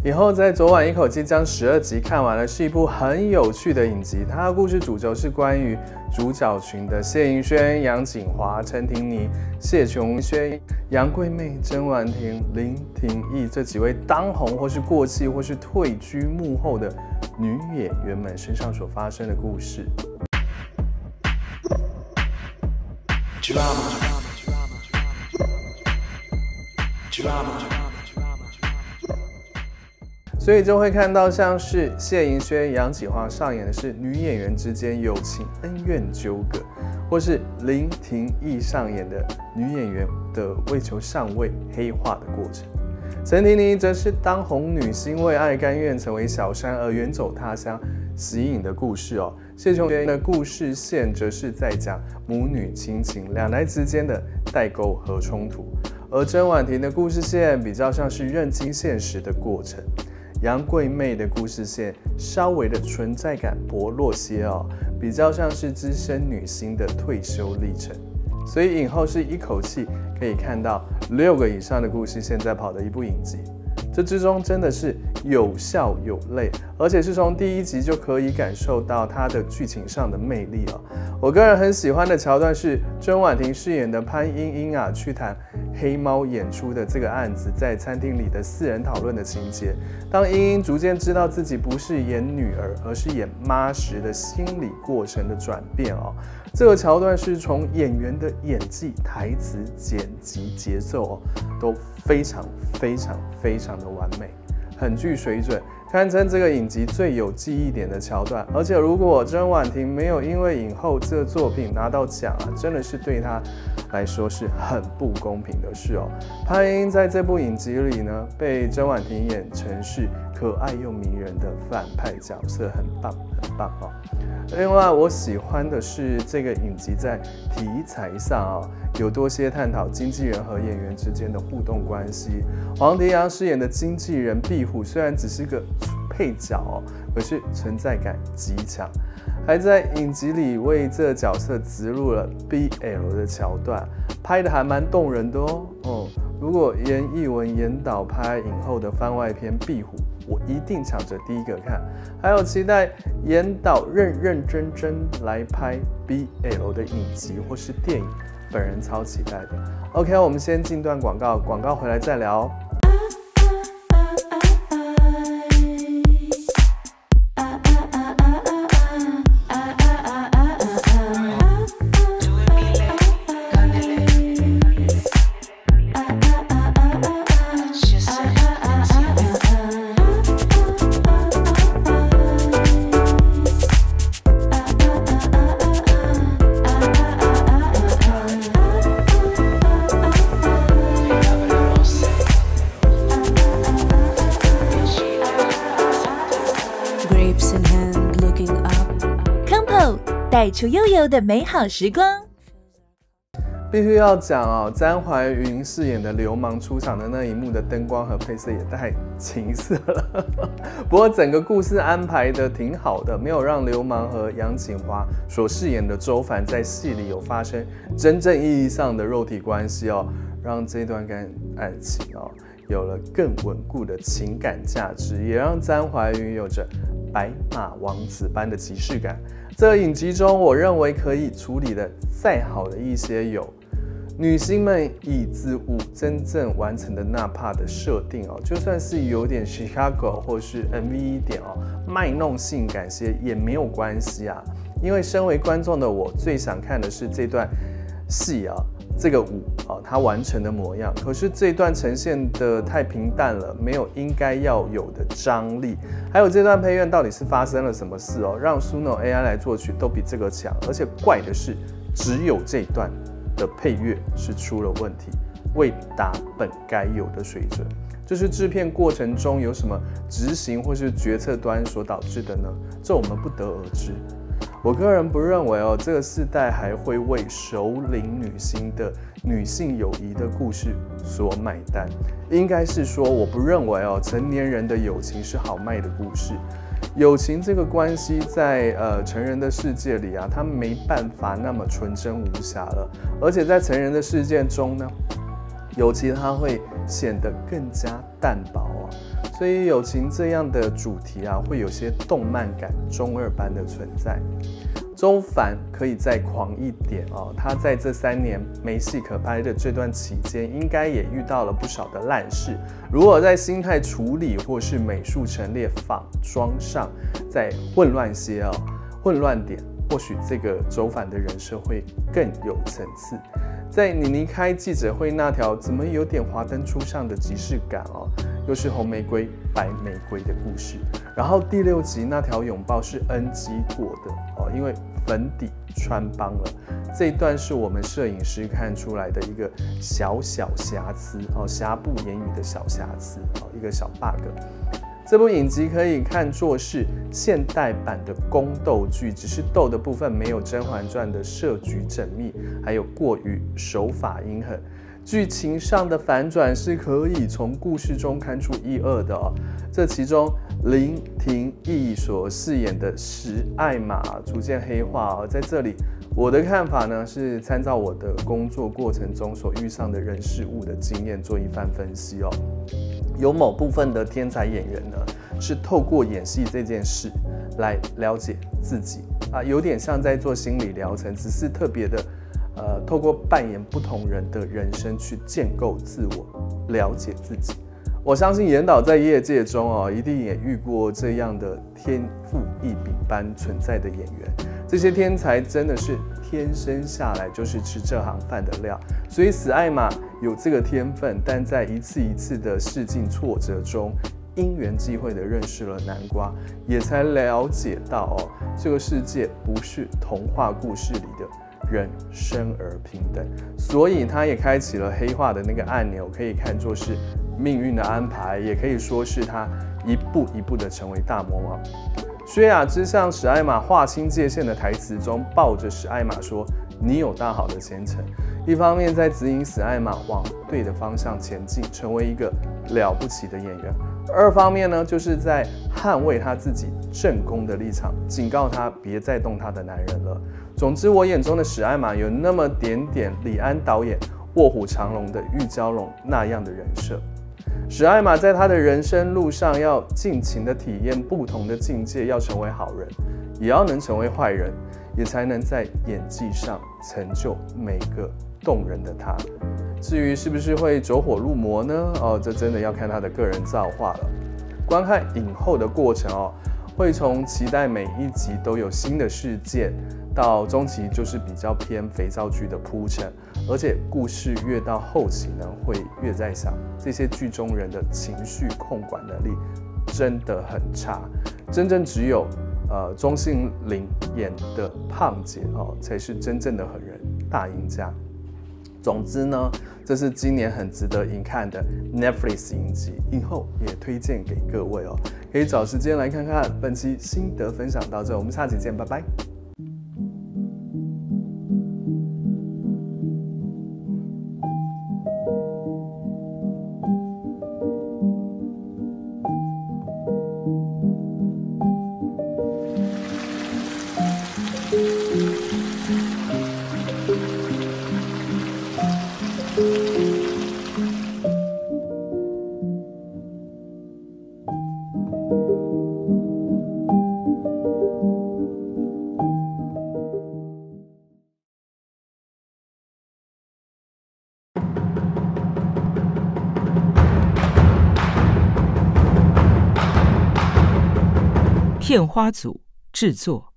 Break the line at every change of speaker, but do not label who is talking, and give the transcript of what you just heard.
以后在昨晚一口气将12集看完了，是一部很有趣的影集。它的故事主轴是关于主角群的谢盈萱、杨谨华、陈婷妮、谢琼轩、杨贵媚、甄婉婷、林廷义这几位当红或是过气或是退居幕后的女演员们身上所发生的故事。所以就会看到像是谢盈萱、杨谨华上演的是女演员之间友情恩怨纠葛，或是林廷义上演的女演员的为求上位黑化的过程。陈婷妮则是当红女星为爱甘愿成为小三而远走他乡息影的故事哦。谢琼轩的故事线则是在讲母女亲情两代之间的代沟和冲突，而甄婉婷的故事线比较像是认清现实的过程。杨贵媚的故事线稍微的存在感薄弱些哦，比较像是资深女星的退休历程。所以影后是一口气可以看到6个以上的故事线在跑的一部影集，这之中真的是有笑有泪，而且是从第1集就可以感受到它的剧情上的魅力哦。我个人很喜欢的桥段是甄婉婷饰演的潘英英啊，去谈黑猫演出的这个案子在餐厅里的4人讨论的情节。当英英逐渐知道自己不是演女儿，而是演妈时的心理过程的转变哦。这个桥段是从演员的演技、台词、剪辑、节奏哦，都非常的完美，很具水准，堪称这个影集最有记忆点的桥段。而且如果甄婉婷没有因为影后这个作品拿到奖啊，真的是对她来说是很不公平的事哦。潘英英在这部影集里呢，被甄婉婷演成是可爱又迷人的反派角色，很棒哦。另外，我喜欢的是这个影集在题材上有多些探讨经纪人和演员之间的互动关系。黄迪阳饰演的经纪人壁虎虽然只是个配角可是存在感极强，还在影集里为这角色植入了 BL 的桥段，拍得还蛮动人的哦。如果严艺文严导拍影后的番外篇《壁虎》，我一定抢着第一个看。还有期待严导认真来拍 BL 的影集或是电影，本人超期待的。OK， 我们先进段广告，广告回来再聊哦。
带出悠悠的美好时光。
必须要讲詹怀云饰演的流氓出场的那一幕的灯光和配色也太情色了。不过整个故事安排的挺好的，没有让流氓和杨谨华所饰演的周凡在戏里有发生真正意义上的肉体关系让这段爱情有了更稳固的情感价值，也让詹怀云有着白马王子般的即视感。这个影集中，我认为可以处理的再好的一些有女星们以子午真正完成的那 part 的设定就算是有点 Chicago 或是 MV 一点卖弄性感些也没有关系啊，因为身为观众的我最想看的是这段戏这个舞它完成的模样，可是这段呈现的太平淡了，没有应该要有的张力。还有这段配乐到底是发生了什么事让 Suno AI 来作曲都比这个强，而且怪的是只有这段的配乐是出了问题，未达本该有的水准。这是制片过程中有什么执行或是决策端所导致的呢？这我们不得而知。我个人不认为这个世代还会为熟龄女星的女性友谊的故事所买单。应该是说，我不认为成年人的友情是好卖的故事。友情这个关系在成人的世界里它没办法那么纯真无瑕了，而且在成人的世界中呢，友情它会显得更加淡薄啊。所以友情这样的主题啊，会有些动漫感中二般的存在。周凡可以再狂一点哦，他在这3年没戏可拍的这段期间，应该也遇到了不少的烂事。如果在心态处理或是美术陈列、仿妆上再混乱些哦，混乱点，或许这个周凡的人设会更有层次。在妮妮开记者会那条怎么有点华灯初上的即视感哦，又是红玫瑰白玫瑰的故事。然后第6集那条拥抱是 NG 过的哦，因为粉底穿帮了。这一段是我们摄影师看出来的一个小小瑕疵哦，瑕不掩瑜的小瑕疵哦，一个小 bug。这部影集可以看作是现代版的宫斗剧，只是斗的部分没有《甄嬛传》的设局缜密，还有过于手法阴狠。剧情上的反转是可以从故事中看出一二的哦。这其中林廷义所饰演的石艾玛逐渐黑化哦，在这里我的看法呢是参照我的工作过程中所遇上的人事物的经验做一番分析哦。有某部分的天才演员呢，是透过演戏这件事来了解自己啊，有点像在做心理疗程，只是特别的，透过扮演不同人的人生去建构自我，了解自己。我相信严导在业界中哦，一定也遇过这样的天赋异禀般存在的演员。这些天才真的是天生下来就是吃这行饭的料，所以死艾玛有这个天分，但在一次一次的试镜挫折中，因缘际会的认识了南瓜，也才了解到哦，这个世界不是童话故事里的人生而平等，所以他也开启了黑化的那个按钮，可以看作是命运的安排，也可以说是他一步一步的成为大魔王。薛雅芝向史艾玛划清界限的台词中，抱着史艾玛说：“你有大好的前程。”一方面在指引史艾玛往对的方向前进，成为一个了不起的演员；二方面呢，就是在捍卫他自己正宫的立场，警告他别再动他的男人了。总之，我眼中的史艾玛有那么点点李安导演《卧虎藏龙》的玉娇龙那样的人设。史艾玛在他的人生路上要尽情的体验不同的境界，要成为好人，也要能成为坏人，也才能在演技上成就每个动人的他。至于是不是会走火入魔呢？哦，这真的要看他的个人造化了。观看影后的过程哦，会从期待每一集都有新的事件，到中期就是比较偏肥皂剧的铺陈，而且故事越到后期呢，会越在想这些剧中人的情绪控管能力真的很差，真正只有钟欣凌演的胖姐哦，才是真正的狠人大赢家。总之呢，这是今年很值得一看的 Netflix 影集，影后也推荐给各位哦，可以找时间来看看。本期心得分享到这，我们下期见，拜拜。
片花组制作。